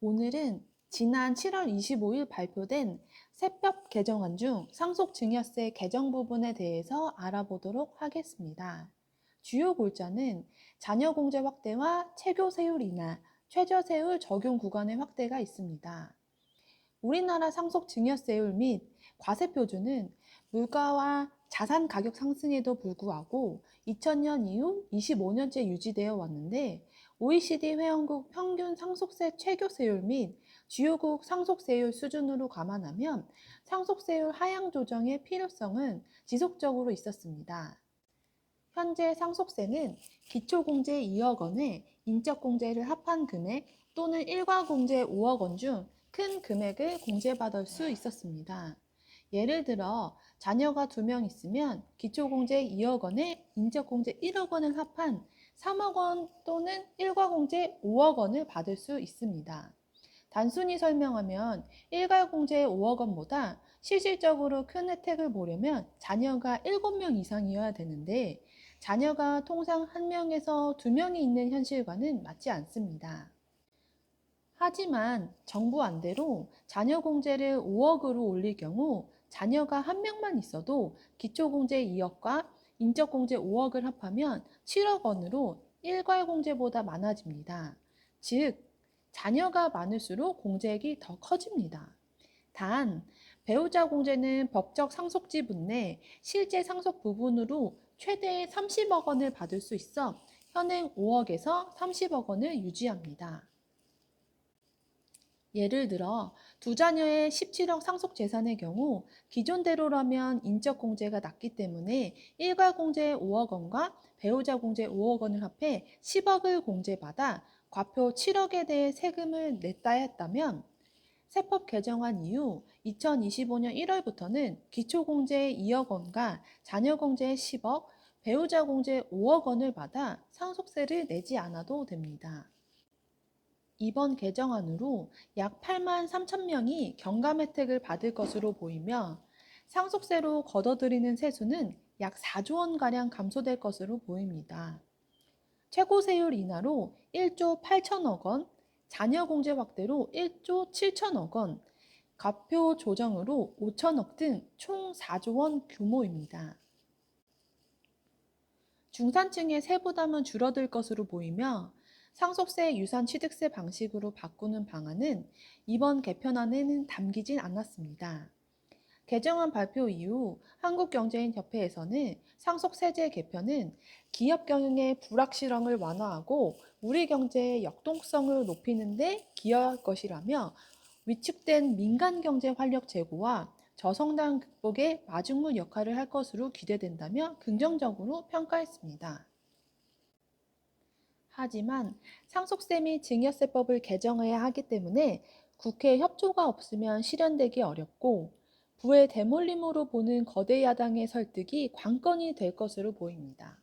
오늘은 지난 7월 25일 발표된 세법 개정안 중 상속증여세 개정 부분에 대해서 알아보도록 하겠습니다. 주요 골자는 자녀공제 확대와 채교세율 인하, 최저세율 적용 구간의 확대가 있습니다. 우리나라 상속증여세율 및 과세표준은 물가와 자산 가격 상승에도 불구하고 2000년 이후 25년째 유지되어 왔는데 OECD 회원국 평균 상속세 최고세율 및 주요국 상속세율 수준으로 감안하면 상속세율 하향 조정의 필요성은 지속적으로 있었습니다. 현재 상속세는 기초공제 2억 원에 인적공제를 합한 금액 또는 일괄공제 5억 원 중 큰 금액을 공제받을 수 있었습니다. 예를 들어 자녀가 2명 있으면 기초공제 2억 원에 인적공제 1억 원을 합한 3억 원 또는 일괄공제 5억 원을 받을 수 있습니다. 단순히 설명하면 일괄공제 5억 원보다 실질적으로 큰 혜택을 보려면 자녀가 7명 이상이어야 되는데 자녀가 통상 1명에서 2명이 있는 현실과는 맞지 않습니다. 하지만 정부 안대로 자녀 공제를 5억으로 올릴 경우 자녀가 1명만 있어도 기초공제 2억과 인적공제 5억을 합하면 7억 원으로 일괄공제보다 많아집니다. 즉, 자녀가 많을수록 공제액이 더 커집니다. 단, 배우자 공제는 법적 상속지분 내 실제 상속 부분으로 최대 30억 원을 받을 수 있어 현행 5억에서 30억 원을 유지합니다. 예를 들어 두 자녀의 17억 상속 재산의 경우 기존대로라면 인적공제가 낮기 때문에 일괄공제 5억 원과 배우자 공제 5억 원을 합해 10억을 공제받아 과표 7억에 대해 세금을 냈다 했다면 세법 개정안 이후 2025년 1월부터는 기초공제 2억 원과 자녀공제 10억, 배우자 공제 5억 원을 받아 상속세를 내지 않아도 됩니다. 이번 개정안으로 약 8만 3천 명이 경감 혜택을 받을 것으로 보이며 상속세로 걷어들이는 세수는 약 4조 원가량 감소될 것으로 보입니다. 최고세율 인하로 1조 8천억 원, 자녀 공제 확대로 1조 7천억 원, 과표 조정으로 5천억 등 총 4조 원 규모입니다. 중산층의 세부담은 줄어들 것으로 보이며 상속세 유산 취득세 방식으로 바꾸는 방안은 이번 개편안에는 담기진 않았습니다. 개정안 발표 이후 한국경제인협회에서는 상속세제 개편은 기업 경영의 불확실성을 완화하고 우리 경제의 역동성을 높이는 데 기여할 것이라며 위축된 민간 경제 활력 제고와 저성장 극복에 마중물 역할을 할 것으로 기대된다며 긍정적으로 평가했습니다. 하지만 상속세 및 증여세법을 개정해야 하기 때문에 국회 협조가 없으면 실현되기 어렵고 부의 대물림으로 보는 거대 야당의 설득이 관건이 될 것으로 보입니다.